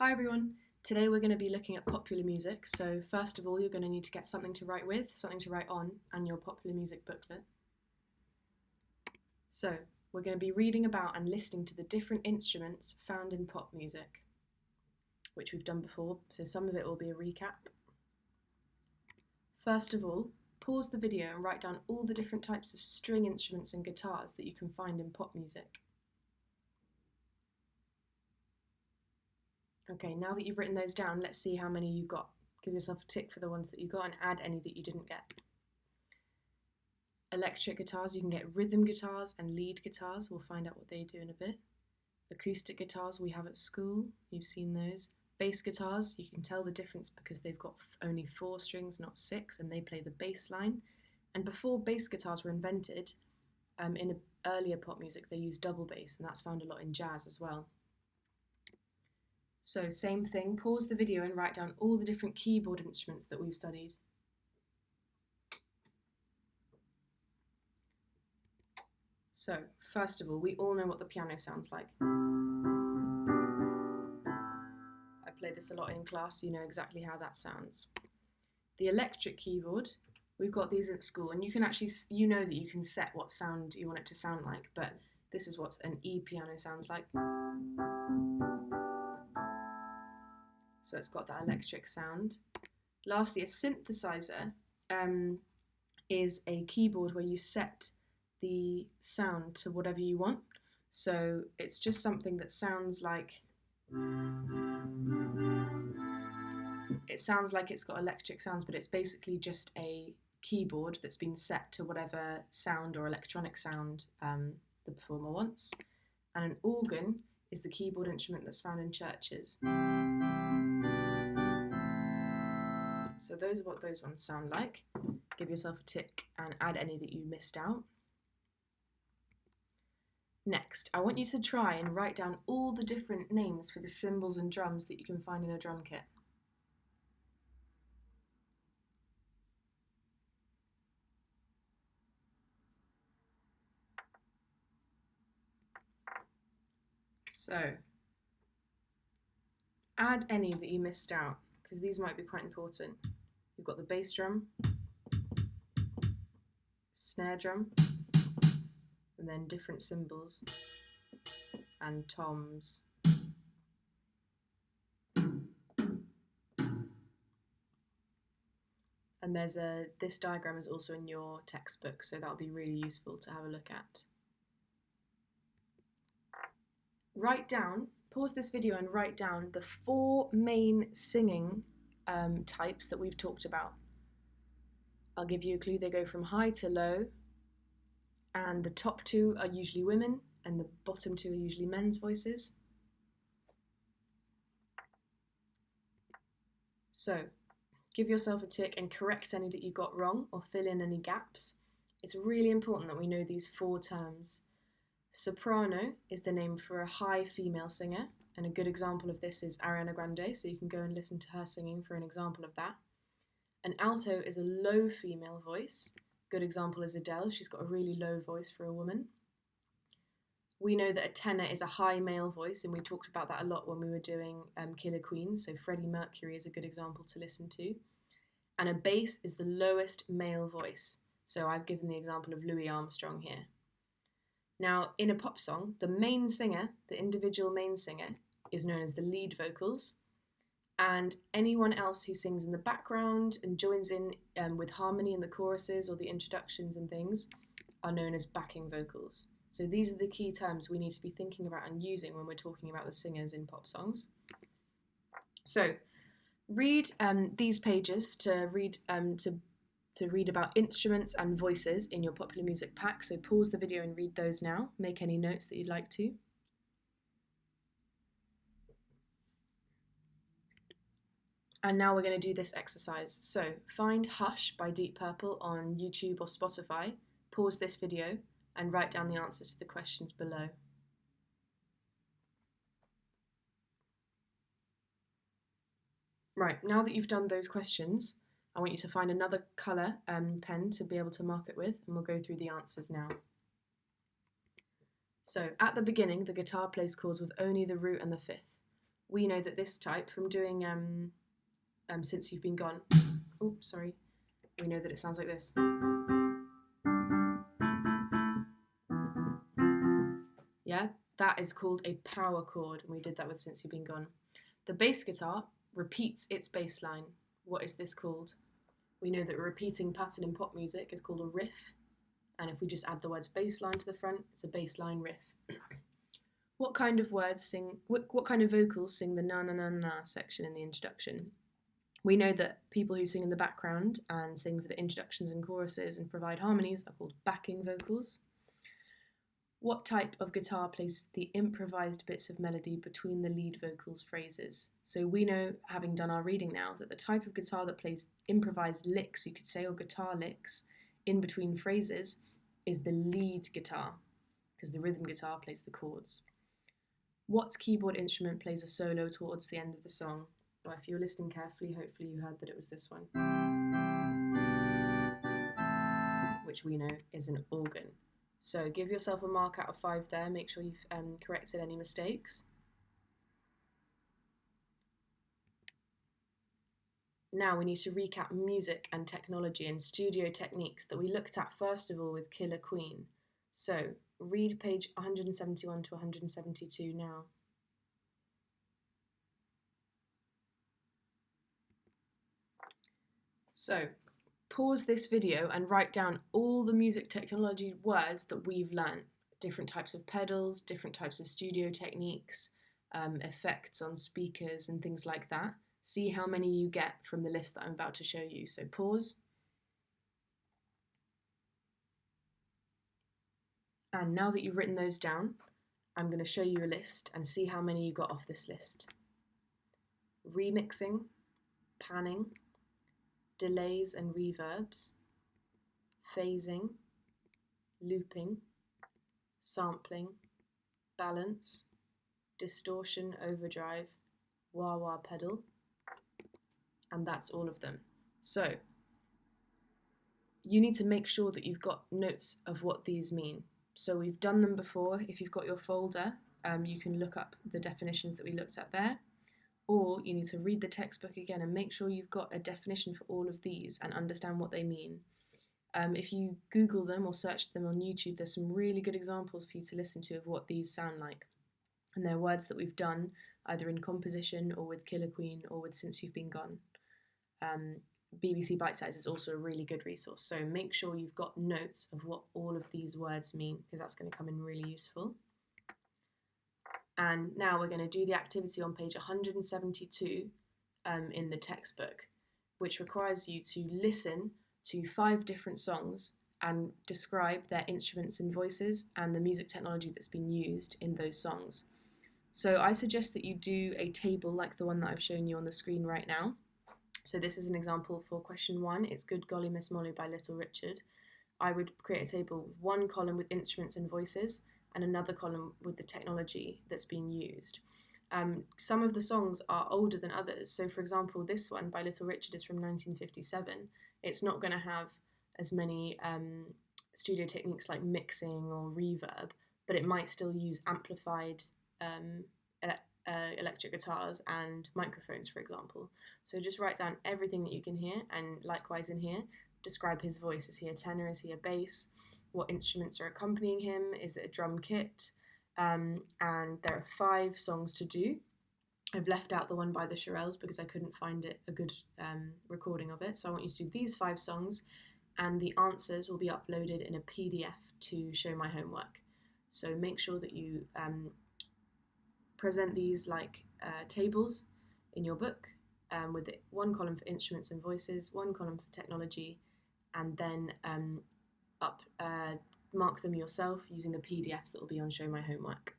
Hi everyone, today we're going to be looking at popular music. So first of all, you're going to need to get something to write with, something to write on, and your popular music booklet. So we're going to be reading about and listening to the different instruments found in pop music, which we've done before, so some of it will be a recap. First of all, pause the video and write down all the different types of string instruments and guitars that you can find in pop music. Okay, now that you've written those down, let's see how many you got. Give yourself a tick for the ones that you got and add any that you didn't get. Electric guitars, you can get rhythm guitars and lead guitars. We'll find out what they do in a bit. Acoustic guitars we have at school, you've seen those. Bass guitars, you can tell the difference because they've got only 4 strings, not 6, and they play the bass line. And before bass guitars were invented, in earlier pop music they used double bass, and that's found a lot in jazz as well. So same thing, pause the video and write down all the different keyboard instruments that we've studied. So first of all, we all know what the piano sounds like. I play this a lot in class, so you know exactly how that sounds. The electric keyboard, we've got these at school, and you can actually, you know that you can set what sound you want it to sound like, but this is what an E piano sounds like. So it's got that electric sound. Lastly, a synthesizer is a keyboard where you set the sound to whatever you want. So it's just something that sounds like, it's got electric sounds, but it's basically just a keyboard that's been set to whatever sound or electronic sound the performer wants. And an organ is the keyboard instrument that's found in churches. So those are what those ones sound like. Give yourself a tick and add any that you missed out. Next, I want you to try and write down all the different names for the cymbals and drums that you can find in a drum kit. So, add any that you missed out, because these might be quite important. You've got the bass drum, snare drum, and then different cymbals and toms. And this diagram is also in your textbook, so that'll be really useful to have a look at. Write down, pause this video and write down the 4 main singing types that we've talked about. I'll give you a clue, they go from high to low, and the top 2 are usually women, and the bottom 2 are usually men's voices. So, give yourself a tick and correct any that you got wrong, or fill in any gaps. It's really important that we know these 4 terms. Soprano is the name for a high female singer, and a good example of this is Ariana Grande, so you can go and listen to her singing for an example of that. An alto is a low female voice. Good example is Adele, she's got a really low voice for a woman. We know that a tenor is a high male voice, and we talked about that a lot when we were doing Killer Queen, so Freddie Mercury is a good example to listen to. And a bass is the lowest male voice, so I've given the example of Louis Armstrong here. Now, in a pop song, the main singer, the individual main singer, is known as the lead vocals, and anyone else who sings in the background and joins in with harmony in the choruses or the introductions and things are known as backing vocals. So these are the key terms we need to be thinking about and using when we're talking about the singers in pop songs. So read these pages to read about instruments and voices in your popular music pack. So pause the video and read those now. Make any notes that you'd like to. And now we're going to do this exercise. So find Hush by Deep Purple on YouTube or Spotify, pause this video, and write down the answers to the questions below. Right, now that you've done those questions, I want you to find another colour pen to be able to mark it with, and we'll go through the answers now. So at the beginning, the guitar plays chords with only the root and the fifth. We know that this type, from doing Since You've Been Gone, oh, sorry, we know that it sounds like this. Yeah, that is called a power chord, and we did that with Since You've Been Gone. The bass guitar repeats its bass line. What is this called? We know that a repeating pattern in pop music is called a riff, and if we just add the words bass line to the front, it's a bass line riff. What kind of vocals sing the na na na na section in the introduction? We know that people who sing in the background and sing for the introductions and choruses and provide harmonies are called backing vocals. What type of guitar places the improvised bits of melody between the lead vocals phrases? So we know, having done our reading now, that the type of guitar that plays improvised licks, you could say, or guitar licks, in between phrases is the lead guitar, because the rhythm guitar plays the chords. What keyboard instrument plays a solo towards the end of the song? Well, if you were listening carefully, hopefully you heard that it was this one, which we know is an organ. So give yourself a mark out of 5 there. Make sure you've corrected any mistakes. Now we need to recap music and technology and studio techniques that we looked at first of all with Killer Queen. So read page 171 to 172 now. So pause this video and write down all the music technology words that we've learnt. Different types of pedals, different types of studio techniques, effects on speakers and things like that. See how many you get from the list that I'm about to show you. So pause. And now that you've written those down, I'm going to show you a list and see how many you got off this list. Remixing, panning, delays and reverbs, phasing, looping, sampling, balance, distortion, overdrive, wah-wah pedal, and that's all of them. So you need to make sure that you've got notes of what these mean. So we've done them before. If you've got your folder, you can look up the definitions that we looked at there, or you need to read the textbook again and make sure you've got a definition for all of these and understand what they mean. If you Google them or search them on YouTube, there's some really good examples for you to listen to of what these sound like. And they're words that we've done either in composition or with Killer Queen or with Since You've Been Gone. BBC Bite Size is also a really good resource, so make sure you've got notes of what all of these words mean, because that's going to come in really useful. And now we're going to do the activity on page 172 in the textbook, which requires you to listen to 5 different songs and describe their instruments and voices and the music technology that's been used in those songs. So I suggest that you do a table like the one that I've shown you on the screen right now. So this is an example for question 1. It's Good Golly Miss Molly by Little Richard. I would create a table with one column with instruments and voices and another column with the technology that's being used. Some of the songs are older than others. So for example, this one by Little Richard is from 1957. It's not going to have as many studio techniques like mixing or reverb, but it might still use amplified electric guitars and microphones, for example. So just write down everything that you can hear, and likewise in here, describe his voice. Is he a tenor? Is he a bass? What instruments are accompanying him? Is it a drum kit? And there are 5 songs to do. I've left out the one by the Shirelles because I couldn't find a good recording of it. So I want you to do these 5 songs, and the answers will be uploaded in a PDF to show my homework. So make sure that you present these like tables in your book with one column for instruments and voices, one column for technology, and then mark them yourself using the PDFs that will be on Show My Homework.